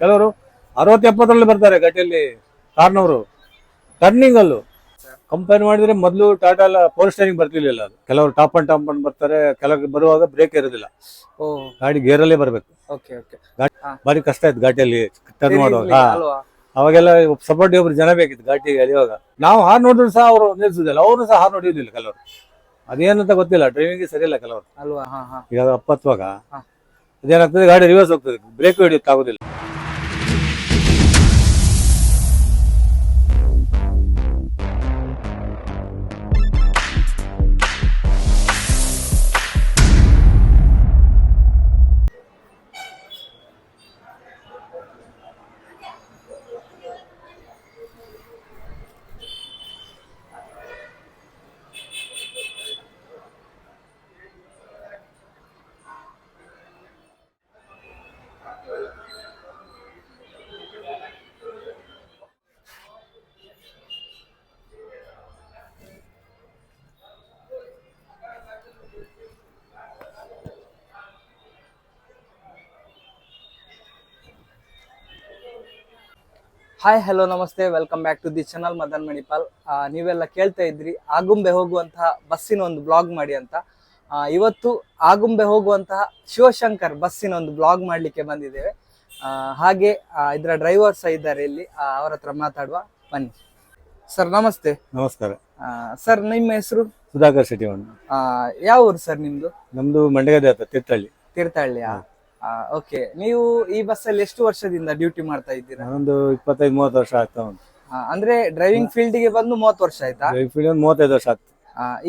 ಕೆಲವರು 60-70ರಲ್ಲಿ ಬರ್ತಾರೆ ಘಾಟಿಯಲ್ಲಿ ಕಾರ್ನವರು ಟರ್ನಿಂಗ್ ಅಲ್ಲೂ ಕಂಪೇರ್ ಮಾಡಿದ್ರೆ ಮೊದಲು ಟಾಟಾ ಎಲ್ಲ ಪವರ್ ಸ್ಟೇರಿಂಗ್ ಬರ್ತಿರ್ಲಿಲ್ಲ. ಅದು ಕೆಲವರು ಟಾಪ್ ಅಂಡ್ ಬರ್ತಾರೆ, ಕೆಲವರು ಬರುವಾಗ ಬ್ರೇಕ್ ಇರೋದಿಲ್ಲ, ಗಾಡಿ ಗೇರಲ್ಲೇ ಬರ್ಬೇಕು. ಬಾರಿ ಕಷ್ಟ ಆಯ್ತು ಘಾಟಿಯಲ್ಲಿ ಟರ್ನ್ ಮಾಡುವಾಗ. ಅವಾಗೆಲ್ಲ ಸಪೋರ್ಟ್ ಒಬ್ರು ಜನ ಬೇಕಿತ್ತು ಘಾಟಿಗೆ ಎಳೆಯುವಾಗ. ನಾವು ಹಾರ್ ನೋಡಿದ್ರು ಸಹ ಅವರು ನಿಲ್ಸುದಿಲ್ಲ, ಅವರು ಸಹ ಹಾರ್ ನೋಡಿಯೋದಿಲ್ಲ ಕೆಲವರು. ಅದೇನಂತ ಗೊತ್ತಿಲ್ಲ, ಡ್ರೈವಿಂಗ್ ಸರಿ ಇಲ್ಲ ಕೆಲವರು. ಈಗ ಅಪ್ಪತ್ವಾಗ ಅದೇನಾಗ್ತದೆ, ಗಾಡಿ ರಿವರ್ಸ್ ಹೋಗ್ತದೆ, ಬ್ರೇಕ್ ಹಿಡಿಯುತ್ತೆ ಆಗುದಿಲ್ಲ. ಹಾಯ್ ಹಲೋ ನಮಸ್ತೆ, welcome back to the channel Madan Manipal. ನೀವೆಲ್ಲ ಕೇಳ್ತಾ ಇದ್ರಿ ಆಗುಂಬೆ ಹೋಗುವಂತಹ ಬಸ್ಸಿನ ಒಂದು ಬ್ಲಾಗ್ ಮಾಡಿ ಅಂತ. ಇವತ್ತು ಆಗುಂಬೆ ಹೋಗುವಂತಹ ಶಿವಶಂಕರ್ ಬಸ್ಸಿನ ಒಂದು ಬ್ಲಾಗ್ ಮಾಡ್ಲಿಕ್ಕೆ ಬಂದಿದ್ದೇವೆ. ಹಾಗೆ ಇದರ ಡ್ರೈವರ್ ಸಹ ಇದ್ದಾರೆ ಇಲ್ಲಿ, ಅವರ ಹತ್ರ ಮಾತಾಡುವ, ಬನ್ನಿ. ಸರ್ ನಮಸ್ತೆ. ನಮಸ್ಕಾರ ಸರ್, ನಿಮ್ಮ ಹೆಸರು? ಸುಧಾಕರ್ ಶೆಟ್ಟಿ. ಯಾವ ಊರು ಸರ್ ನಿಮ್ದು? ನಮ್ದು ಮಂಡಗದೆ ಹತ್ರ ತೀರ್ಥಹಳ್ಳಿ. ತೀರ್ಥಹಳ್ಳಿಯಾ? ಓಕೆ. ನೀವು ಈ ಬಸ್ಸಲ್ಲಿ ಎಷ್ಟು ವರ್ಷದಿಂದ ಡ್ಯೂಟಿ ಮಾಡ್ತಾ ಇದ್ದೀರಾ? ಒಂದು 25-30 ವರ್ಷ ಆಗ್ತಾ ಉಂಟು. ಅಂದ್ರೆ ಡ್ರೈವಿಂಗ್ ಫೀಲ್ಡ್ ಗೆ ಬಂದು 30 ವರ್ಷ ಆಯ್ತಾ? 35 ವರ್ಷ ಆಗ್ತದೆ.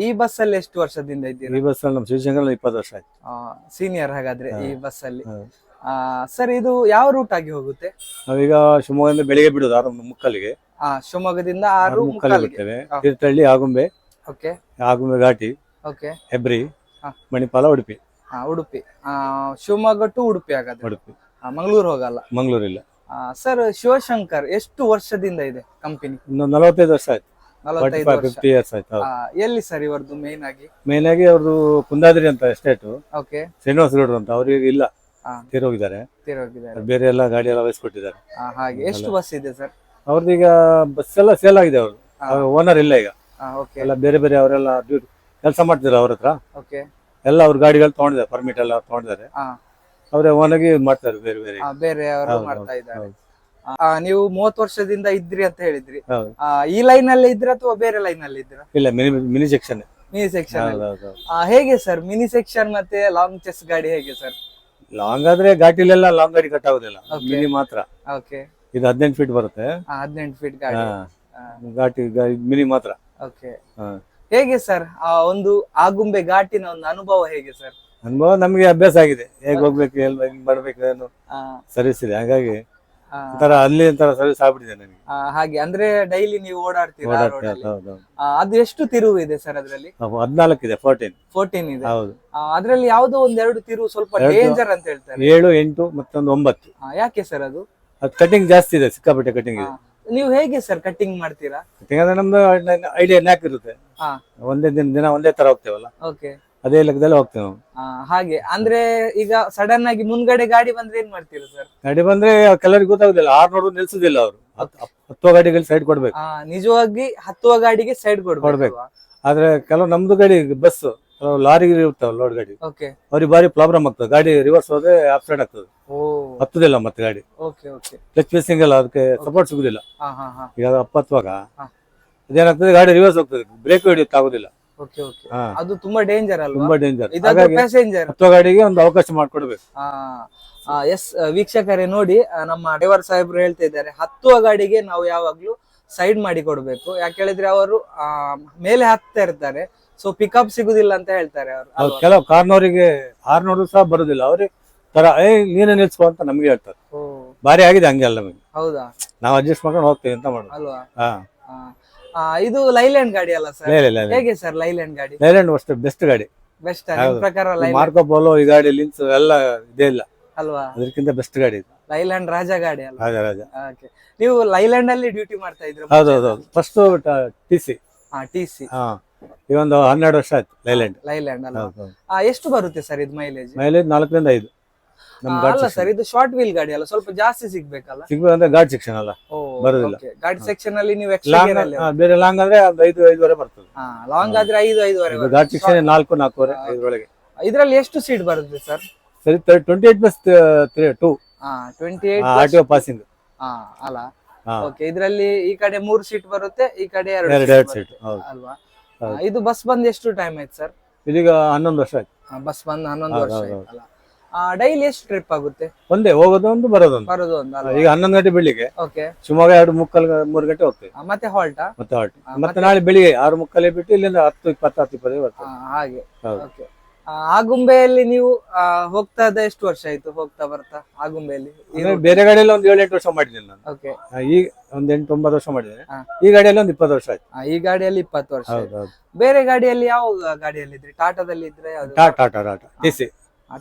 ಈ ಬಸ್ ಅಲ್ಲಿ ಎಷ್ಟು ವರ್ಷದಿಂದ ಇದ್ದೀರಾ? ಈ ಬಸ್ ಅಲ್ಲಿ ನಮ್ಮ ಶಿವಶಂಕರ್ 20 ವರ್ಷ ಆಯ್ತು. ಸೀನಿಯರ್ ಹಾಗಾದ್ರೆ ಈ ಬಸ್ ಅಲ್ಲಿ. ಸರ್, ಇದು ಯಾವ ರೂಟ್ ಆಗಿ ಹೋಗುತ್ತೆ? ನಾವೀಗ ಶಿವಮೊಗ್ಗದಿಂದ ಬೆಳಿಗ್ಗೆ ಬಿಡುದು 6:30. ಶಿವಮೊಗ್ಗದಿಂದ 6:30 ಬಿಡ್ತೇವೆ. ತೀರ್ಥಹಳ್ಳಿ, ಆಗುಂಬೆ, ಓಕೆ, ಆಗುಂಬೆ ಘಾಟಿ, ಓಕೆ, ಹೆಬ್ರಿ, ಮಣಿಪಾಲ, ಉಡುಪಿ. ಉಡುಪಿ, ಶಿವಮೊಗ್ಗ ಟು ಉಡುಪಿ ಹಾಗಾದ್ರೆ. ಉಡುಪಿ, ಮಂಗಳೂರು ಹೋಗಲ್ಲ? ಮಂಗಳೂರಿಲ್ಲ. ಸರ್, ಶಿವಶಂಕರ್ ಎಷ್ಟು ವರ್ಷದಿಂದ ಇದೆ ಕಂಪನಿ? ಇನ್ನು 45 ವರ್ಷ ಆಯ್ತು. 45 ವರ್ಷ. 50 years ಆಯ್ತು. ಎಲ್ಲಿ ಸರ್ ಇವರದ್ದು ಮೇನ್ ಆಗಿ? ಮೇನ್ ಆಗಿ ಅವ್ರದ್ದು ಕುಂದಾದ್ರಿ ಅಂತ ಎಸ್ಟೇಟ್, ಓಕೆ, ಶ್ರೀನಿವಾಸ ಗೌಡ್ರು ಅಂತ. ಅವ್ರಿಗೆ ಇಲ್ಲ, ತೀರೋಗಿದ್ದಾರೆ. ಬೇರೆ ಎಲ್ಲ ಗಾಡಿ ಎಲ್ಲ ವಹಿಸ್ಕೊಟ್ಟಿದ್ದಾರೆ. ಹಾಗೆ ಎಷ್ಟು ಬಸ್ ಇದೆ ಸರ್ ಅವ್ರದ್ದು? ಈಗ ಬಸ್ ಎಲ್ಲ ಸೇಲ್ ಆಗಿದೆ. ಅವ್ರು ಓನರ್ ಇಲ್ಲ ಈಗ. ಎಲ್ಲ ಬೇರೆ ಬೇರೆ ಅವರೆಲ್ಲ ಕೆಲಸ ಮಾಡ್ತಿದ್ದಾರೆ ಅವ್ರ ಹತ್ರ. ಎಲ್ಲ ಅವ್ರ ಗಾಡಿಗಳು ತಗೊಂಡಿದ್ದಾರೆ, ಪರ್ಮಿಟ್ ಎಲ್ಲ ತಗೊಂಡಿದ್ದಾರೆ. ಅವರೇ ಓನಾಗಿ ಮಾಡ್ತಾರೆ, ಬೇರೆ ಬೇರೆ ಬೇರೆ ಅವರು ಮಾಡ್ತಾ ಇದ್ದಾರೆ. ನೀವು 30 ವರ್ಷದಿಂದ ಇದ್ರಿ ಅಂತ ಹೇಳಿದ್ರಿ. ಈ ಲೈನ್ ಅಲ್ಲಿ ಇದ್ರ ಅಥವಾ ಬೇರೆ ಲೈನ್ ಅಲ್ಲಿ ಇದ್ರ? ಇಲ್ಲ, ಮಿನಿ ಸೆಕ್ಷನ್. Mini section. ಹೇಗೆ ಸರ್ ಮಿನಿ ಸೆಕ್ಷನ್ ಮತ್ತೆ ಲಾಂಗ್ ಚೆಸ್ ಗಾಡಿ ಹೇಗೆ ಸರ್? ಲಾಂಗ್ ಆದ್ರೆ ಘಾಟಿಲೆಲ್ಲ ಲಾಂಗ್ ಗಾಡಿ ಕಟ್ ಆಗುದಿಲ್ಲ, ಮಿನಿ ಮಾತ್ರ. ಓಕೆ, ಇದು 18 ಫೀಟ್ ಬರುತ್ತೆ. 18 ಫೀಟ್ ಗಾಡಿ, ಘಾಟಿ ಮಿನಿ ಮಾತ್ರ. ಓಕೆ. ಹೇಗೆ ಸರ್ ಒಂದು ಆಗುಂಬೆ ಘಾಟಿನ ಒಂದು ಅನುಭವ ಹೇಗೆ ಸರ್? ಅನುಭವ ನಮ್ಗೆ ಅಭ್ಯಾಸ ಆಗಿದೆ, ಹೇಗೆ ಹೋಗ್ಬೇಕು, ಹೆಂಗ್ ಬರ್ಬೇಕು ಏನು ಸರ್ವಿಸ್ ಇದೆ. ಹಾಗಾಗಿ ಒಂಥರ ಅಲ್ಲಿ ಒಂಥರ ಸರ್ವಿಸ್ ಆಗ್ಬಿಟ್ಟಿದೆ ನನಗೆ. ಹಾಗೆ ಅಂದ್ರೆ ಡೈಲಿ ನೀವು ಓಡಾಡ್ತೀರಾ? ಅದು ಎಷ್ಟು ತಿರುವು ಇದೆ ಸರ್ ಅದ್ರಲ್ಲಿ? 14 ಇದೆ. 14 ಇದೆ. ಹೌದು. ಅದ್ರಲ್ಲಿ ಯಾವ್ದೋ ಒಂದೆರಡು ತಿರುವು ಸ್ವಲ್ಪ ಡೇಂಜರ್ ಅಂತ ಹೇಳ್ತಾರೆ. 7, 8 ಮತ್ತೊಂದು 9. ಯಾಕೆ ಸರ್ ಅದು? ಕಟಿಂಗ್ ಜಾಸ್ತಿ ಇದೆ, ಸಿಕ್ಕಾಪಟ್ಟೆ ಕಟಿಂಗ್ ಇದೆ. ನೀವು ಹೇಗೆ ಸರ್ ಕಟಿಂಗ್ ಮಾಡ್ತೀರಾ? ಕಟಿಂಗ್ ಅಂದ್ರೆ ನಮ್ದು ಐಡಿಯಾ ನ್ಯಾಕ್ ಇರುತ್ತೆ. ಒಂದೇ ದಿನ ಒಂದೇ ತರ ಹೋಗ್ತೇವಲ್ಲ, ಅದೇ ಲೆಕ್ಕದಲ್ಲಿ ಹೋಗ್ತೇವೆ ನಾವು. ಹಾಗೆ ಅಂದ್ರೆ ಈಗ ಸಡನ್ ಆಗಿ ಮುಂದ್ಗಡೆ ಗಾಡಿ ಬಂದ್ರೆ ಏನ್ ಮಾಡ್ತೀರಾ ಸರ್? ಗಾಡಿ ಬಂದ್ರೆ ಕೆಲವರಿಗೆ ಗೊತ್ತಾಗುದಿಲ್ಲ, ಆರ್ ನೋಡುದು ನಿಲ್ಸುದಿಲ್ಲ ಅವರು. ಹತ್ತುವ ಗಾಡಿಗೆ ಸೈಡ್ ಕೊಡ್ಬೇಕು. ನಿಜವಾಗಿ ಹತ್ತುವ ಗಾಡಿಗೆ ಸೈಡ್ ಕೊಡ್ಬೇಕು. ಆದ್ರೆ ಕೆಲವು ನಮ್ದು ಗಾಡಿ ಬಸ್, ಕೆಲವು ಲಾರಿ ಇರ್ತಾವ, ಲೋಡ್ ಗಾಡಿ, ಅವ್ರಿಗೆ ಬಾರಿ ಪ್ರಾಬ್ಲಮ್ ಆಗ್ತದೆ. ಗಾಡಿ ರಿವರ್ಸ್ ಹೋದ್ರೆ ಆಫ್ ಸೈಡ್ ಆಗ್ತದೆ, ಹತ್ತುದಿಲ್ಲ ಮತ್ತೆ ಗಾಡಿ. ಕ್ಲಚ್ ಮಿಸ್ಸಿಂಗ್ ಎಲ್ಲ, ಅದಕ್ಕೆ ಸಪೋರ್ಟ್ ಸಿಗುದಿಲ್ಲ. ಈಗ ಅಪ್ಪತ್ವಾಗ ಅದೇನಾಗ್ತದೆ, ಗಾಡಿ ರಿವರ್ಸ್ ಹೋಗ್ತದೆ, ಬ್ರೇಕ್ ಹಿಡಿಯುತ್ತೆ ಆಗುದಿಲ್ಲ. ಅದು ತುಂಬಾ ಡೇಂಜರ್ ಅಲ್ವಾ? ತುಂಬಾ ಡೇಂಜರ್. ಪ್ಯಾಸೆಂಜರ್ ಹತ್ತುವ ಗಾಡಿಗೆ ಒಂದು ಅವಕಾಶ ಮಾಡ್ಕೊಡ್ಬೇಕು. ಎಸ್ ವೀಕ್ಷಕರೇ, ನೋಡಿ ನಮ್ಮ ಡ್ರೈವರ್ ಸಾಹೇಬ್ರು ಹೇಳ್ತಾ ಇದ್ದಾರೆ, ಹತ್ತುವ ಗಾಡಿಗೆ ನಾವು ಯಾವಾಗ್ಲೂ ಸೈಡ್ ಮಾಡಿ ಕೊಡ್ಬೇಕು. ಯಾಕೆ ಹೇಳಿದ್ರೆ ಅವರು ಮೇಲೆ ಹತ್ತಾ ಇರ್ತಾರೆ, ಸೊ ಪಿಕಪ್ ಸಿಗುದಿಲ್ಲ ಅಂತ ಹೇಳ್ತಾರೆ ಅವರು. ಕೆಲವು ಕಾರ್ನವರಿಗೆ ಹಾರ್ ನೋಡು ಸಹ ಬರುದಿಲ್ಲ, ಅವ್ರಿಗೆ ತರ ನೀನೇ ನಿಲ್ಸ್ಕೊ ಅಂತ ನಮ್ಗೆ ಹೇಳ್ತಾರೆ. ಬಾರಿ ಆಗಿದೆ ಹಂಗೆ ಅಲ್ಲ ನಮಗೆ. ಹೌದಾ? ನಾವು ಅಡ್ಜಸ್ಟ್ ಮಾಡ್ಕೊಂಡು ಹೋಗ್ತೇವೆ ಅಂತ ಮಾಡೋದು ಅಲ್ವಾ? ಇದು ಲೈಲ್ಯಾಂಡ್ ಗಾಡಿ ಅಲ್ಲ ಸರ್? ಹೇಗೆ ಸರ್ ಲೈಲ್ಯಾಂಡ್ ಗಾಡಿ? ಲೈಲ್ಯಾಂಡ್ ಅಷ್ಟೇ ಬೆಸ್ಟ್ ಗಾಡಿ. ಬೆಸ್ಟ್ ಪ್ರಕಾರ ಮಾರ್ಕೋ ಪೋಲೋ ಈ ಗಾಡಿ ಲಿನ್ಸ್ ಎಲ್ಲ ಇದೇ ಇಲ್ಲ ಅಲ್ವಾ? ಅದಕ್ಕಿಂತ ಬೆಸ್ಟ್ ಗಾಡಿ ಇದು. ಲೈಲ್ಯಾಂಡ್ ರಾಜ ಗಾಡಿ ಅಲ್ಲ? ರಾಜ. ನೀವು ಲೈಲ್ಯಾಂಡ್ ಅಲ್ಲಿ ಡ್ಯೂಟಿ ಮಾಡ್ತಾ ಇದ್ರು? ಹೌದೌದು. First TC. ಈಗ ಒಂದು 12 ವರ್ಷ ಆಯ್ತು ಲೈಲ್ಯಾಂಡ್. ಲೈಲ್ಯಾಂಡ್ ಅಲ್ಲ? ಎಷ್ಟು ಬರುತ್ತೆ ಸರ್ ಇದು ಮೈಲೇಜ್? ಮೈಲೇಜ್ 4 ರಿಂದ 5. ನಮ್ ಘಾಟ್ ಅಲ್ಲ section. ಸರ್, ಇದು ಶಾರ್ಟ್ ವೀಲ್ ಗಾಡಿ ಅಲ್ಲ, ಸ್ವಲ್ಪ ಜಾಸ್ತಿ ಸಿಗ್ಬೇಕಲ್ಲ. ಸಿಗ್ಬೇಕಂದ್ರೆ ಘಾಟ್ ಸೆಕ್ಷನ್ ಅಲ್ಲ, ಓ ಬರೋದಿಲ್ಲ. okay. ಗಾಡಿ ಸೆಕ್ಷನ್ ಅಲ್ಲಿ ನೀವು ಎಕ್ಸ್ಟ್ರಾ ಲಾಂಗ್ ಗೇರ್ ಅಲ್ಲಿ ಬೇರೆ ಲಾಂಗ್ ಅಂದ್ರೆ ಒಂದು 5-5.5 ಬರ್ತದೆ. ಲಾಂಗ್ ಆದ್ರೆ 5-5.5 ಇದು ಘಾಟ್ ಸೆಕ್ಷನ್ 4-4.5 5 ಇದ್ರಲ್ಲಿ ಎಷ್ಟು ಸೀಟ್ ಬರುತ್ತೆ ಸರ್? ಸರಿ 28+2 28 RTO ಪಾಸಿಂಗ್. ಅಲ್ಲ ಹಾ. ಓಕೆ. ಇದ್ರಲ್ಲಿ ಈ ಕಡೆ 3 ಸೀಟ್ ಬರುತ್ತೆ, ಈ ಕಡೆ 2 ಎರಡು seat ಸೀಟ್. ಬರುತ್ತೆ, ಹೌದು. ಅಲ್ವಾ? ಹೌದು. ಇದು ಬಸ್ ಬಂದ್ ಎಷ್ಟು ಟೈಮ್ ಆಯ್ತು ಸರ್? ಇದೀಗ 11 ವರ್ಷ ಆಯ್ತು. ಬಸ್ ಬಂದ್ 11 ಹೌದು, ವರ್ಷ ಹೌದು, ಆಯ್ತಲ್ಲ. ಡೈಲಿ ಎಷ್ಟು ಟ್ರಿಪ್ ಆಗುತ್ತೆ? ಒಂದೇ ಹೋಗೋದೊಂದು ಬರೋದೊಂದು. ಬರೋದು ಒಂದು ಅಲ್ವಾ? ಈಗ 11 ಗಂಟೆ ಬೆಳಿಗ್ಗೆ ಓಕೆ. ಶಿವಮೊಗ್ಗ 2:45-3 ಗಂಟೆ ಹೋಗ್ತೇವೆ. ಮತ್ತೆ ಹಾಲ್ಟಾ? ಮತ್ತೆ ಹೊರಟು ಮತ್ತೆ ನಾಳೆ ಬೆಳಿಗ್ಗೆ 6:45 ಬಿಟ್ಟು ಇಲ್ಲಿಂದ 10:20 ಬರ್ತದೆ. ಹಾಗೆ. ಹೌದು. ಓಕೆ. ಆಗುಂಬೆಯಲ್ಲಿ ನೀವು ಹೋಗ್ತಾ ಇದ್ದ ಎಷ್ಟು ವರ್ಷ ಆಯ್ತು ಹೋಗ್ತಾ ಬರ್ತಾ ಆಗುಂಬೆಯಲ್ಲಿ? ಅಂದ್ರೆ ಬೇರೆ ಗಾಡಿಯಲ್ಲಿ ಒಂದು 7-8 ವರ್ಷ ಮಾಡಿದ್ದೀನಿ ನಾನು. ಓಕೆ. ಈಗ ಒಂದ್ 8-9 ವರ್ಷ ಮಾಡಿದ್ದೇನೆ. ಹಾ. ಈ ಗಾಡಿಯಲ್ಲಿ ಒಂದು 20 ವರ್ಷ ಆಯ್ತು. ಈ ಗಾಡಿಯಲ್ಲಿ 20 ವರ್ಷ ಹೌದು ಆಯ್ತು. ಹೌದು. ಬೇರೆ ಗಾಡಿಯಲ್ಲಿ ಯಾವ ಗಾಡಿಯಲ್ಲಿ ಇದ್ರಿ? ಟಾಟಾದಲ್ಲಿ ಇದ್ರೆ ಯಾವ್ದು? ಟಾಟಾ TC.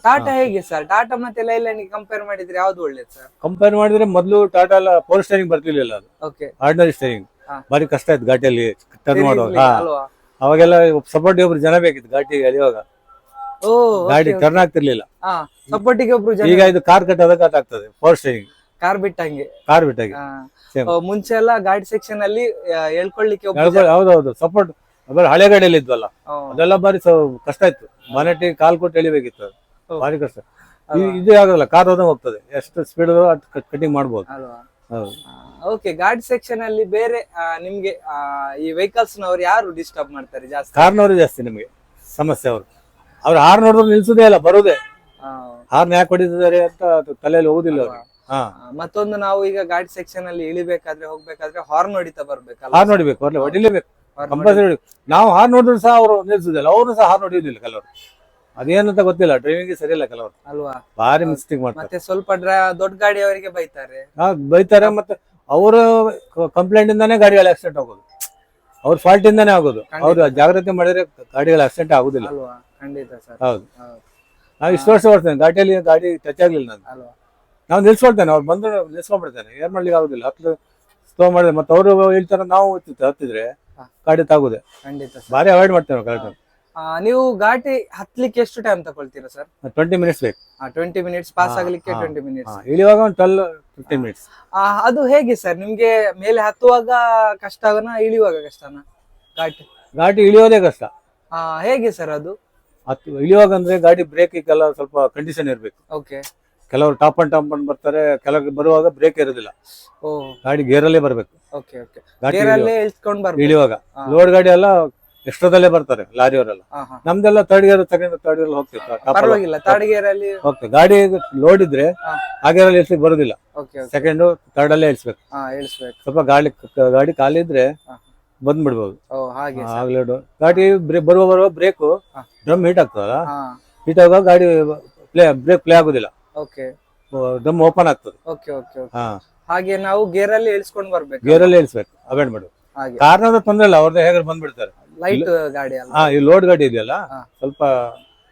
ಟಾಟಾ ಹೇಗೆ ಸರ್? ಟಾಟಾ ಮತ್ತೆ ಲೈಲ್ಯಾಂಡ್ ಕಂಪೇರ್ ಮಾಡಿದ್ರೆ ಯಾವ್ದು ಒಳ್ಳೇದು ಸರ್? ಕಂಪೇರ್ ಮಾಡಿದ್ರೆ ಮೊದಲು ಟಾಟಾ ಎಲ್ಲ ಪವರ್ ಸ್ಟೇರಿಂಗ್ ಬರ್ತಿರ್ಲಿಲ್ಲ, ಅದು ಓಕೆ. Ordinary steering. ಹಾ. ಬಾರಿ ಕಷ್ಟ ಆಯ್ತು ಗಾಡಿಯಲ್ಲಿ ಟರ್ನ್ ಮಾಡುವಾಗ. ಅಲ್ವಾ? ಅವಾಗೆಲ್ಲ ಸಪೋರ್ಟ್ ಒಬ್ರು ಜನ ಬೇಕಿತ್ತು ಗಾಡಿಗೆ ಅಲಿಯುವಾಗ. ಓ ಗಾಡಿ ಟರ್ನ್ ಆಗ್ತಿರ್ಲಿಲ್ಲ. ಸಪೋರ್ಟಿಗೆ ಒಬ್ರು ಜನ. ಈಗ ಇದು ಕಾರ್ ಕಟ್ಟೋದಕ್ಕೆ ಆಗ್ತದೆ ಪವರ್ ಸ್ಟೇರಿಂಗ್. ಕಾರ್ ಬಿಟ್ಟಂಗೆ. ಕಾರ್ ಬಿಟ್ಟಾಗಿ Same. ಮುಂಚೆ ಎಲ್ಲ ಗಾಡಿ ಸೆಕ್ಷನ್ ಅಲ್ಲಿ ಹೇಳ್ಕೊಳ್ಳಿಕ್ಕೆ ಒಬ್ರು ಜನ. ಹೌದೌದು ಸಪೋರ್ಟ್. ಹಳೆ ಗಾಡಿಯಲ್ಲಿ ಇದ್ವಲ್ಲ, ಓ, ಅದೆಲ್ಲ ಬಾರಿ ಕಷ್ಟ ಇತ್ತು. ಬಾನೆಟ್ಟಿ ಕಾಲ್ ಕೊಟ್ಟು ಎಳಿಬೇಕಿತ್ತು, ಅದು ಓ. ಭಾರಿ ಕಷ್ಟ. ಅಲ್ವಾ? ಇದು ಆಗೋಲ್ಲ, ಕಾರ್ ಹೋದಂಗೆ ಹೋಗ್ತದೆ, ಎಷ್ಟು ಸ್ಪೀಡ್ ಕಟಿಂಗ್ ಮಾಡ್ಬೋದು. ಅಲ್ವಾ? ಹೌದು. ಓಕೆ. ಗಾಡಿ ಸೆಕ್ಷನ್ ಅಲ್ಲಿ ಬೇರೆ ನಿಮ್ಗೆ ಈ ವೆಹಿಕಲ್ಸ್ ನವರು ಯಾರು ಡಿಸ್ಟರ್ಬ್ ಮಾಡ್ತಾರೆ ಜಾಸ್ತಿ? ಕಾರ್ನವರು ಜಾಸ್ತಿ ನಿಮಗೆ ಸಮಸ್ಯೆ. ಅವ್ರು ಹಾರ್ನ್ ನೋಡಿದ್ರೆ ನಿಲ್ಸುದೇ ಇಲ್ಲ, ಬರುದೇ. ಆ, ಹಾರ್ನ್ ಯಾಕೆ ಹೊಡಿತಿದ್ದಾರೆ ಅಂತ ಅದು ತಲೆಯಲ್ಲಿ ಹೋಗುದಿಲ್ಲ ಅವ್ರಿಗೆ. ಹಾ, ಮತ್ತೊಂದು ನಾವು ಈಗ ಗಾಡಿ ಸೆಕ್ಷನ್ ಅಲ್ಲಿ ಇಳಿಬೇಕಾದ್ರೆ ಹೋಗ್ಬೇಕಾದ್ರೆ ಹಾರ್ನ್ ಹೊಡಿತಾ ಬರ್ಬೇಕಲ್ಲ? ಹಾರ್ನ್ ಹೊಡಿಬೇಕು, ಅಲ್ಲೇ ಹೊಡಿಲೇಬೇಕು Horn ಕಂಪಲ್ಸರಿ. ನಾವು ಹಾರ್ನ್ ನೋಡಿದ್ರು ಸಹ ಅವರು ನಿಲ್ಸುದಿಲ್ಲ, ಅವರು ಸಹ ಹಾರ್ನ್ ಹೊಡಿಯೋದಿಲ್ಲ ಕೆಲವರು. ಅದೇನಂತ ಗೊತ್ತಿಲ್ಲ, ಡ್ರೈವಿಂಗ್ ಸರಿ ಇಲ್ಲ ಕೆಲವರು, ಅಲ್ವಾ? ಭಾರಿ ಮಿಸ್ಟೇಕ್ ಮಾಡ್ತಾರೆ. ಮತ್ತೆ ಸ್ವಲ್ಪ ದೊಡ್ಡ ಗಾಡಿ ಅವರಿಗೆ ಬೈತಾರೆ. ಬೈತಾರೆ. ಮತ್ತೆ ಅವರ ಕಂಪ್ಲೇಂಟ್ ಇಂದಾನೇ ಗಾಡಿಗಳ ಆಕ್ಸಿಡೆಂಟ್ ಆಗೋದು, ಅವ್ರ ಫಾಲ್ಟ್ ಇಂದಾನೇ ಆಗೋದು. ಅವ್ರು ಜಾಗ್ರತೆ ಮಾಡಿದ್ರೆ ಗಾಡಿಗಳ ಆಕ್ಸಿಡೆಂಟ್ ಆಗುದಿಲ್ಲ. ಅಲ್ವಾ? ಖಂಡಿತ ಸರ್. ಹೌದು. ಹೌದು. ನಾವು ಇಷ್ಟು ವರ್ಷ ಬರ್ತೇನೆ ಗಾಡಿಯಲ್ಲಿ, ಗಾಡಿ ಟಚ್ ಆಗ್ಲಿಲ್ಲ ನಾನು. ಅಲ್ವಾ? ನಾವು ನಿಲ್ಸ್ಕೊಳ್ತೇನೆ, ಅವ್ರು ಬಂದು ನಿಲ್ಸ್ಕೊಂಡ್ಬಿಡ್ತೇನೆ, ಏನ್ ಮಾಡ್ಲಿಕ್ಕೆ ಆಗುದಿಲ್ಲ. ಸ್ಲೋ ಮಾಡಿದ್ರೆ ಮತ್ತೆ ಅವರು ಹೇಳ್ತಾರೆ, ನಾವು ಹತ್ತಿದ್ರೆ ಹಾ. ಗಾಡಿ ತಾಗುದೆ. ಖಂಡಿತ ಸರ್. ಭಾರಿ ಅವಾಯ್ಡ್ ಮಾಡ್ತೇವೆ ಗಾಡಿ. ನೀವು ಗಾಡಿ ಹತ್ಲಿಕ್ಕೆ ಎಷ್ಟು ಟೈಮ್ ತಗೊಳ್ತೀರಾ ಸರ್? 20 ಮಿನಿಟ್ಸ್ ಬೇಕು. 20 ಮಿನಿಟ್ಸ್ ಪಾಸ್ ಹಾ, ಆಗ್ಲಿಕ್ಕೆ ಹಾ. 20 ಮಿನಿಟ್ಸ್. ಇಳಿಯುವಾಗ ಒಂದು 12-15 ಮಿನಿಟ್ಸ್. ಅದು ಹೇಗೆ ಸರ್? ನಿಮ್ಗೆ ಮೇಲೆ ಹತ್ತುವಾಗ ಕಷ್ಟನಾ ಇಳಿಯುವಾಗ ಕಷ್ಟನಾ ಗಾಡಿ ಇಳಿಯೋದೇ ಕಷ್ಟ. ಹೇಗೆ ಸರ್ ಅದು? ಇಳಿಯುವಾಗ ಅಂದ್ರೆ ಗಾಡಿ ಬ್ರೇಕಿಗೆಲ್ಲ ಸ್ವಲ್ಪ ಕಂಡೀಷನ್ ಇರ್ಬೇಕು. ಓಕೆ. ಕೆಲವರು ಟಾಪ್ ಅಂಡ್ ಬರ್ತಾರೆ, ಕೆಲವರು ಬರುವಾಗ ಬ್ರೇಕ್ ಇರೋದಿಲ್ಲ, ಓ, ಗಾಡಿ ಗೇರಲ್ಲೇ ಬರ್ಬೇಕು. Okay okay. ಗಾಡಿ ಗೇರಲ್ಲೇ ಇಳ್ಸ್ಕೊಂಡ್ ಬರ್ಬೇಕು. ಇಳಿಯುವಾಗ ಹಾ. ಲೋಡ್ ಗಾಡಿ ಎಲ್ಲ ಎಕ್ಸ್ಟ್ರಾದಲ್ಲೇ ಬರ್ತಾರೆ, ಲಾರಿಯವರೆಲ್ಲ. ಹಾ, ಹಾ. ನಮ್ದೆಲ್ಲ ಥರ್ಡ್ ಗೇರ್ ಥರ್ಡ್ ಗೇರ್ ಹೋಗ್ತೀವಿ, ಪರವಾಗಿಲ್ಲ, ಥರ್ಡ್ ಗೇರ್ ಅಲ್ಲಿ. ಹೋಗ್ತೇವೆ. ಗಾಡಿ ಲೋಡ್ ಇದ್ರೆ ಹಾ. ಆ ಗೇರಲ್ಲಿ ಇಳಿಸ್ಲಿಕ್ಕೆ ಬರುದಿಲ್ಲ, ಓಕೆ ಓಕೆ. ಸೆಕೆಂಡ್ ಥರ್ಡ್ ಅಲ್ಲೇ ಇಳಿಸ್ಬೇಕು. ಇಳಿಸ್ಬೇಕು. ಸ್ವಲ್ಪ ಗಾಡಿ ಖಾಲಿದ್ರೆ ಹಾ. ಬಂದ್ಬಿಡ್ಬೋದು. ಓ, ಹಾಗೆ sir. ಆಗ್ಲೇ ಗಾಡಿ ಬರುವ ಬ್ರೇಕು ಹಾ. ಡ್ರಮ್ ಹೀಟ್ ಆಗ್ತದಲ್ಲ, ಹಾ. ಹೀಟ್ ಆಗುವಾಗ ಗಾಡಿ ಬ್ರೇಕ್ ಪ್ಲೇ ಆಗುದಿಲ್ಲ, ಓಕೆ ಡ್ರಮ್ ಓಪನ್ ಆಗ್ತದೆ. Okay okay okay. ಹಾ, ಹಾಗೆ ನಾವು ಗೇರ್ ಅಲ್ಲಿ ಇಳಿಸ್ಕೊಂಡ್ ಬರ್ಬೇಕು. ಗೇರಲ್ಲಿ ಇಳಿಸ್ಬೇಕು, ಅವಾಯ್ಡ್ ಮಾಡು. ಹಾಗೆ ಕಾರ್ನದ ತೊಂದ್ರೆ ಇಲ್ಲ, ಅವ್ರದ್ದು ಹೇಗೆ ಬಂದ್ಬಿಡ್ತಾರೆ. ಲೈಟ್ ಗಾಡಿ ಅಲ್ಲ? ಹಾ, ಈ ಲೋಡ್ ಗಾಡಿ ಇದೆಯಲ್ಲ, ಹಾ. ಸ್ವಲ್ಪ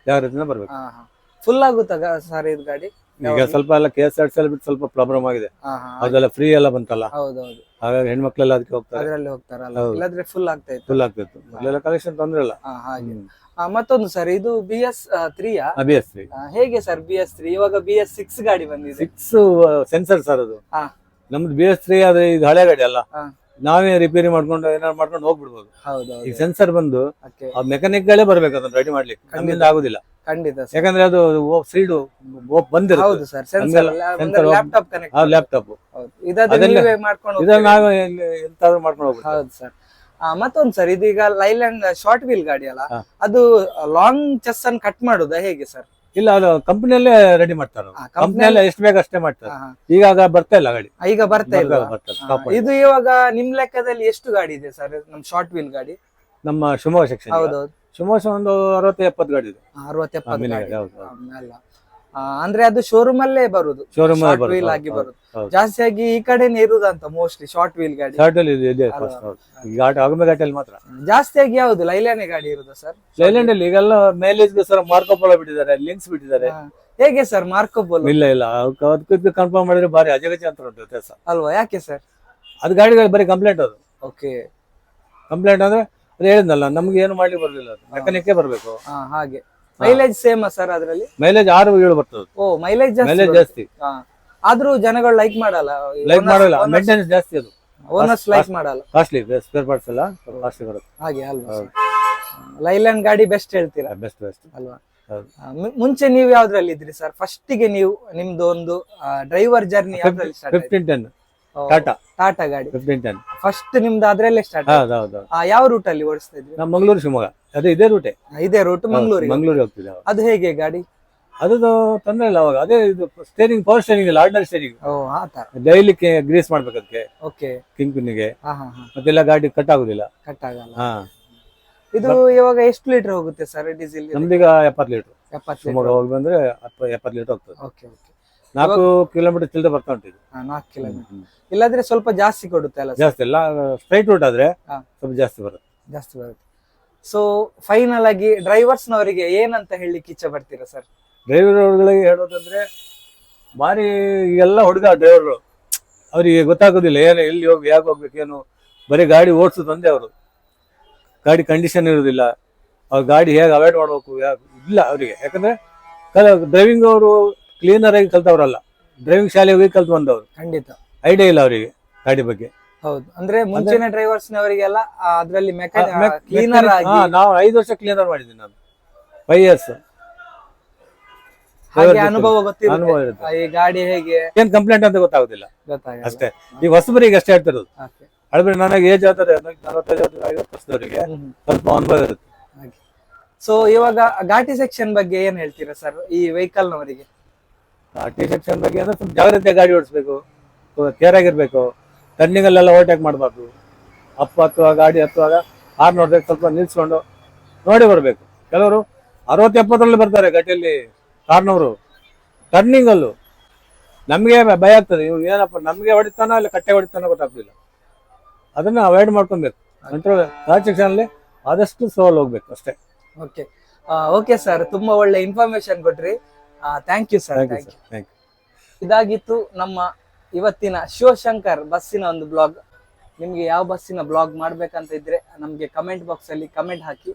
ಜಾಗ್ರತೆಯಿಂದ ಬರ್ಬೇಕು. ಫುಲ್ ಆಗುತ್ತಾ ಸರ್ ಇದು ಗಾಡಿ? ಈಗ ಸ್ವಲ್ಪ ಎಲ್ಲ KSRTC ಬಿಟ್ಟು ಸ್ವಲ್ಪ ಪ್ರಾಬ್ಲಮ್ ಆಗಿದೆ. ಅದೆಲ್ಲ ಫ್ರೀ ಎಲ್ಲ ಬಂತಲ್ಲ, ಹೌದೌದು, ಹಾಗಾಗಿ ಹೆಣ್ಮಕ್ಳೆಲ್ಲ ಅದಕ್ಕೆ ಹೋಗ್ತಾರೆ, ಅದ್ರಲ್ಲಿ ಹೋಗ್ತಾರಲ್ಲ. ಹೌದು. ಇಲ್ಲಾದ್ರೆ ಫುಲ್ ಆಗ್ತಾ ಇತ್ತು. ಫುಲ್ ಆಗ್ತಿತ್ತು. ಮೊದಲೆಲ್ಲ ಕಲೆಕ್ಷನ್ ತೊಂದ್ರೆ ಇಲ್ಲ. ಹಾಗೆ. ಮತ್ತೊಂದು ಸರ್, ಇದು BS3 BS3 ಹೇಗೆ ಸರ್? BS3 ಇವಾಗ BS6 ಗಾಡಿ ಬಂದಿದೆ. 6 ಸೆನ್ಸರ್ ಸರ್ ಅದು. ಹಾ. ನಮ್ದು BS3 ಅದು ಇದು ಹಳೆ ಗಾಡಿ ಅಲ್ಲ, ಹಾ. ನಾವೇ ರಿಪೇರಿ ಮಾಡ್ಕೊಂಡು ಏನಾರು ಮಾಡ್ಕೊಂಡು ಹೋಗ್ಬಿಡ್ಬೋದು. ಹೌದೌದು. ಈ ಸೆನ್ಸರ್ ಬಂದು Okay. ಆ ಮೆಕ್ಯಾನಿಕ್ ಗಳೇ ಬರ್ಬೇಕು ಅದನ್ನ ರೆಡಿ ಮಾಡ್ಲಿಕ್ಕೆ, ನಮ್ಮಿಂದ ಆಗುದಿಲ್ಲ. ಖಂಡಿತ sir. ಯಾಕಂದ್ರೆ ಅದು ಸೀಡ್ ಬಂದಿರುತ್ತೆ. ಹೌದು sir, sensor sensor laptop connect. ಆ ಲ್ಯಾಪ್ಟಾಪ್ ಇದಾದ್ರೆ ಅದೆಲ್ಲ- ನೀವೇ ಮಾಡ್ಕೊಂಡು ಇದನ್ನ ಹೋಗ್ತೀರಾ? ನಾವು ಎಂತಾದ್ರೂ ಮಾಡ್ಕೊಂಡು ಹೋಗ್ಬೋದು. ಹೌದು ಸರ್. ಮತ್ತೊಂದು ಸರ್, ಇದೀಗ ಲೈಲ್ಯಾಂಡ್ ಶಾರ್ಟ್ ವೀಲ್ ಗಾಡಿ ಅಲ್ಲ, ಹಾ. ಅದು ಲಾಂಗ್ ಚೆಸ್ ಅನ್ನು ಕಟ್ ಮಾಡುದಾ ಹೇಗೆ ಸರ್? ಇಲ್ಲ, ಅದು ಕಂಪನಿಯಲ್ಲೇ ರೆಡಿ ಮಾಡ್ತಾರೆ, ಆ, ಕಂಪನಿಯಲ್ಲೇ ಎಷ್ಟು ಬೇಕು ಅಷ್ಟೇ ಮಾಡ್ತಾರೆ. ಹಾ, ಹಾ. ಈಗ ಬರ್ತಾ ಇಲ್ಲ ಗಾಡಿ, ಈಗ ಬರ್ತಾ ಇಲ್ಲ. ಬರ್ತಾರೆ, stop ಆಗಿದೆ. ಇದು ಇವಾಗ ನಿಮ್ ಲೆಕ್ಕದಲ್ಲಿ ಎಷ್ಟು ಗಾಡಿ ಇದೆ ಸರ್ ನಮ್ ಶಾರ್ಟ್ ವೀಲ್ ಗಾಡಿ? ನಮ್ಮ ಶಿವಮೊಗ್ಗ ಸೆಕ್ಷನ್ ಹೌದೌದು, ಶಿವಮೊಗ್ಗ ಒಂದು 60-70 ಗಾಡಿ ಇದೆ. 60-70 ಮಿನಿ ಗಾಡಿ. ಗಾಡಿ, ಹೌದು, ಹೌದು. ಅಲ್ಲ. ಅಂದ್ರೆ ಅದು ಶೋರೂಮ್ ಅಲ್ಲೇ ಬರುದು, ಶೋರೂಮ್ ಶಾರ್ಟ್ ವೀಲ್ ಆಗಿ ಬರುದು. ಜಾಸ್ತಿ ಆಗಿ ಈ ಕಡೆನೇ ಇರುದಂತ ಮೋಸ್ಟ್ಲಿ ಶಾರ್ಟ್ ವೀಲ್ ಗಾಡಿ. ಶಾರ್ಟ್ ಅಲ್ಲಿ ಇದೆ ಅಲ್ವಾ? first, ಹೌದು. ಈ ಗಾಡಿ ಆಗುಮೆ ಘಾಟಿಯಲ್ಲಿ ಮಾತ್ರ ಜಾಸ್ತಿ ಆಗಿ ಯಾವ್ದು ಲೈಲ್ಯಾಂಡ್ ಗಾಡಿ ಇರುದಾ ಸರ್? ಲೈಲ್ಯಾಂಡ್ ಅಲ್ಲಿ ಈಗೆಲ್ಲ ಮೈಲೇಜ್ ಸರ್ ಮಾರ್ಕೋಪೋಲ ಬಿಟ್ಟಿದ್ದಾರೆ, ಲಿಂಕ್ಸ್ ಬಿಟ್ಟಿದ್ದಾರೆ. ಹೇಗೆ ಸರ್ ಮಾರ್ಕೋಪೋಲೋ? ಇಲ್ಲ ಅದಕ್ಕೆ ಕನ್ಫರ್ಮ್ ಮಾಡಿದ್ರೆ ಬಾರಿ ಅಜಗಜ ಅಂತ ಉಂಟು ವ್ಯತ್ಯಾಸ. ಅಲ್ವಾ? ಯಾಕೆ ಸರ್? ಅದು ಗಾಡಿಗಳು ಬರೀ ಕಂಪ್ಲೇಂಟ್, ಅದು ಓಕೆ. ಕಂಪ್ಲೇಂಟ್ ಅಂದ್ರೆ ಅದು ಹೇಳಿದ್ನಲ್ಲ, ನಮ್ಗೆ ಏನು ಮಾಡ್ಲಿಕ್ಕೆ ಬರ್ಲಿಲ್ಲ, ಅದು ಮೆಕ್ಯಾನಿಕ್ ಬರ್ಬೇಕು. ಹಾಗೆ ಮೈಲೇಜ್ ಸೇಮ್ ಸರ್ ಅದ್ರಲ್ಲಿ? ಮೈಲೇಜ್ 6-7 ಬರ್ತದೆ. ಓ, ಮೈಲೇಜ್ ಮೈಲೇಜ್ ಜಾಸ್ತಿ. ಆದ್ರೂ ಜನಗಳು ಲೈಕ್ ಮಾಡಲ್ಲ, ಲೈಕ್ ಮಾಡಲ್ಲ, ಮೇಂಟೆನೆನ್ಸ್ ಜಾಸ್ತಿ, ಅದು ಓನರ್ಸ್ ಲೈಕ್ ಮಾಡಲ್ಲ. ಕಾಸ್ಟ್ಲಿ, ಸ್ಪೇರ್ ಪಾರ್ಟ್ಸ್ ಎಲ್ಲ ಕಾಸ್ಟ್ಲಿ ಬರುತ್ತೆ. ಹಾಗೆ ಅಲ್ವಾ? ಲೈಲ್ಯಾಂಡ್ ಗಾಡಿ ಬೆಸ್ಟ್ ಹೇಳ್ತೀರಾ ಬೆಸ್ಟ್ ಅಲ್ವಾ? ಹೌದು. ಮುಂಚೆ ನೀವು ಯಾವ್ದ್ರಲ್ಲಿ ಇದ್ರಿ ಸರ್? ಫಸ್ಟ್ ಗೆ ನೀವು ನಿಮ್ದು ಒಂದು ಡ್ರೈವರ್ ಜರ್ನಿ ಯಾವ್ದ್ರಲ್ಲಿ ಸ್ಟಾರ್ಟ್? 1510 ಟಾಟಾ ಟಾಟಾ ಗಾಡಿ 1510 ಫಸ್ಟ್ ನಿಮ್ದು ಅದ್ರಲ್ಲೇ ಸ್ಟಾರ್ಟ್? ಹೌದು. ಯಾವ ರೂಟ್ ಅಲ್ಲಿ ಓಡಿಸ್ತಾ ಇದ್ರಿ? ನಮ್ಮ ಮಂಗಳೂರು ಶಿವಮೊಗ್ಗ, ಅದೇ ಇದೇ ರೂಟೇ. ಇದೇ ರೂಟ್ ಮಂಗಳೂರಿಗೆ ಹೋಗ್ತಿದೆ. ಅದು ಹೇಗೆ ಗಾಡಿ? ಅದು ತೊಂದ್ರೆ ಇಲ್ಲ ಅವಾಗ. ಅದೇ ಇದು ಸ್ಟೇರಿಂಗ್, ಪವರ್ ಸ್ಟೇರಿಂಗ್ ಇಲ್ಲ, ಆರ್ಡಿನರಿ ಸ್ಟೇರಿಂಗ್. ಓ, ಆತ ಡೈಲಿ ಗ್ರೀಸ್ ಮಾಡ್ಬೇಕು ಅದಕ್ಕೆ, ಓಕೆ, ಕಿಂಗ್ಪಿನ್ನಿಗೆ. ಮತ್ತೆಲ್ಲ ಗಾಡಿ ಕಟ್ ಆಗುದಿಲ್ಲ. ಕಟ್ ಆಗಲ್ಲ. ಹಾ, ಇದು ಇವಾಗ ಎಷ್ಟು ಲೀಟರ್ ಹೋಗುತ್ತೆ ಸರ್ ಡೀಸೆಲ್? ನಮ್ದೀಗ 70 ಲೀಟರ್. 70 ಶಿವಮೊಗ್ಗ ಹೋಗಿ ಬಂದ್ರೆ 70 ಲೀಟರ್ ಹೋಗ್ತದೆ. Okay okay. 4 ಕಿಲೋಮೀಟರ್ ಚಿಲ್ಲರೆ ಬರ್ತಾ ಉಂಟು ಇದು. 4 ಕಿಲೋಮೀಟರ್. ಇಲ್ಲಾದ್ರೆ ಸ್ವಲ್ಪ ಜಾಸ್ತಿ ಕೊಡುತ್ತೆ ಅಲ್ಲ? ಜಾಸ್ತಿ ಇಲ್ಲ, ಸ್ಟ್ರೈಟ್ ರೂಟ್ ಆದ್ರೆ ಸ್ವಲ್ಪ ಜಾಸ್ತಿ ಬರುತ್ತೆ. ಜಾಸ್ತಿ ಬರುತ್ತೆ. ಸೊ ಫೈನಲ್ ಆಗಿ ಡ್ರೈವರ್ಸ್ ನವರಿಗೆ ಏನಂತ ಹೇಳಲಿಕ್ಕೆ ಇಚ್ಛೆ ಪಡ್ತೀರಾ ಸರ್? ಡ್ರೈವರ್ಗಳಿಗೆ ಹೇಳೋದಂದ್ರೆ, ಭಾರಿ ಎಲ್ಲ ಹುಡುಗ ಡ್ರೈವರ್, ಅವರಿಗೆ ಗೊತ್ತಾಗೋದಿಲ್ಲ ಏನು, ಎಲ್ಲಿ ಹೋಗಿ ಯಾಕೆ ಹೋಗ್ಬೇಕು, ಏನು, ಬರೀ ಗಾಡಿ ಓಡಿಸೋದು ಒಂದೇ. ಅವರು ಗಾಡಿ ಕಂಡೀಷನ್ ಇರೋದಿಲ್ಲ, ಅವ್ರ ಗಾಡಿ ಹೇಗೆ ಅವಾಯ್ಡ್ ಮಾಡ್ಬೇಕು ಇಲ್ಲ ಅವರಿಗೆ. ಯಾಕಂದ್ರೆ ಡ್ರೈವಿಂಗ್ ಅವರು ಕ್ಲೀನರ್ ಆಗಿ ಕಲ್ತವ್ರಲ್ಲ, ಡ್ರೈವಿಂಗ್ ಶಾಲೆ ಹೋಗಿ ಕಲ್ತು ಬಂದವರು. ಖಂಡಿತ ಐಡಿಯಾ ಇಲ್ಲ ಅವರಿಗೆ ಗಾಡಿ ಬಗ್ಗೆ. ಹೌದು, ಅಂದ್ರೆ ಮುಂಚಿನ ಡ್ರೈವರ್ಸ್ ನವರಿಗೆಲ್ಲ ಅದ್ರಲ್ಲಿ ಕ್ಲೀನರ್ ಆಗಿ. ನಾವು 5 ವರ್ಷ ಕ್ಲೀನರ್ ಮಾಡಿದ್ದೀನಿ ನಾನು, 5 years. ಅನುಭವ ಗೊತ್ತಿರುತ್ತೆ, ಈ ಗಾಡಿ ಹೇಗೆ ಏನ್ ಕಂಪ್ಲೇಂಟ್ ಅಂತ ಗೊತ್ತಾಗುದಿಲ್ಲ ಅಷ್ಟೇ. ಈ ಹೊಸಬರಿಗೆ ಅಷ್ಟೇ ಹೇಳ್ತಿರೋದು. ಅಳ್ಬಿಡಿ, ನನಗೆ ಏಜ್ ಆಗ್ತದೆ 45-50 ವರ್ಷದವರಿಗೆ ಸ್ವಲ್ಪ ಅನುಭವ ಇರುತ್ತೆ. ಸೊ ಇವಾಗ ಘಾಟಿ ಸೆಕ್ಷನ್ ಬಗ್ಗೆ ಏನ್ ಹೇಳ್ತೀರಾ ಸರ್ ಈ ವೆಹಿಕಲ್ ನವರಿಗೆ? ಘಾಟಿ ಸೆಕ್ಷನ್ ಬಗ್ಗೆ ಅಂದ್ರೆ ಸ್ವಲ್ಪ ಜಾಗ್ರತೆ ಗಾಡಿ ಓಡಿಸ್ಬೇಕು, ಕೇರ್ ಆಗಿರ್ಬೇಕು. ಟರ್ನಿಂಗ್ ಅಲ್ಲೆಲ್ಲ ಓವರ್ಟೇಕ್ ಮಾಡಬಾರ್ದು. ಗಾಡಿ ಹತ್ತುವಾಗ ಹಾರ್ನ್ ನೋಡ್ಬೇಕು, ಸ್ವಲ್ಪ ನಿಲ್ಸ್ಕೊಂಡು ನೋಡಿ ಬರ್ಬೇಕು. ಕೆಲವರು 60-70 ಬರ್ತಾರೆ ಘಾಟಿಯಲ್ಲಿ ಕಾರ್ನವರು, ಟರ್ನಿಂಗ್ ಅಲ್ಲೂ. ನಮ್ಗೆ ಭಯ ಆಗ್ತದೆ, ಇವ್ ಏನಪ್ಪ ನಮ್ಗೆ ಹೊಡಿತಾನೋ ಇಲ್ಲ ಕಟ್ಟೆ ಹೊಡಿತಾನೋ ಗೊತ್ತಾಗ್ತಿಲ್ಲ. ಅದನ್ನ ಅವಾಯ್ಡ್ ಮಾಡ್ಕೊಬೇಕು. ಕಂಟ್ರೋಲ್ ಘಾಟ್ ಸೆಕ್ಷನ್ ಅಲ್ಲಿ ಆದಷ್ಟು ಸ್ಲೋಲ್ ಹೋಗ್ಬೇಕು ಅಷ್ಟೇ. ಓಕೆ ಓಕೆ ಸರ್, ತುಂಬಾ ಒಳ್ಳೆ ಇನ್ಫಾರ್ಮೇಶನ್ ಕೊಟ್ರಿ. Thank you sir. ಇದಾಗಿತ್ತು ನಮ್ಮ ಇವತ್ತಿನ ಶಿವಶಂಕರ್ ಬಸ್ಸಿನ ಒಂದು ಬ್ಲಾಗ್. ನಿಮ್ಗೆ ಯಾವ ಬಸ್ಸಿನ ಬ್ಲಾಗ್ ಮಾಡ್ಬೇಕಂತ ಇದ್ರೆ ನಮ್ಗೆ ಕಮೆಂಟ್ ಬಾಕ್ಸ್ ಅಲ್ಲಿ ಕಮೆಂಟ್ ಹಾಕಿ.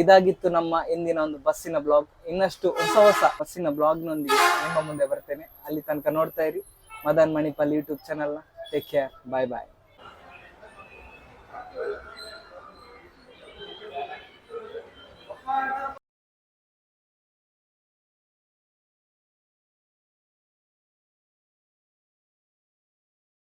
ಇದಾಗಿತ್ತು ನಮ್ಮ ಇಂದಿನ ಒಂದು ಬಸ್ಸಿನ ಬ್ಲಾಗ್. ಇನ್ನಷ್ಟು ಹೊಸ ಬಸ್ಸಿನ ಬ್ಲಾಗ್ ನೊಂದಿಗೆ ನಿಮ್ಮ ಮುಂದೆ ಬರ್ತೇನೆ. ಅಲ್ಲಿ ತನಕ ನೋಡ್ತಾ ಇರಿ ಮದನ್ ಮಣಿಪಾಲ್ ಯೂಟ್ಯೂಬ್ ಚಾನಲ್ ನ. ಟೇಕ್ ಕೇರ್, ಬಾಯ್ ಬಾಯ್.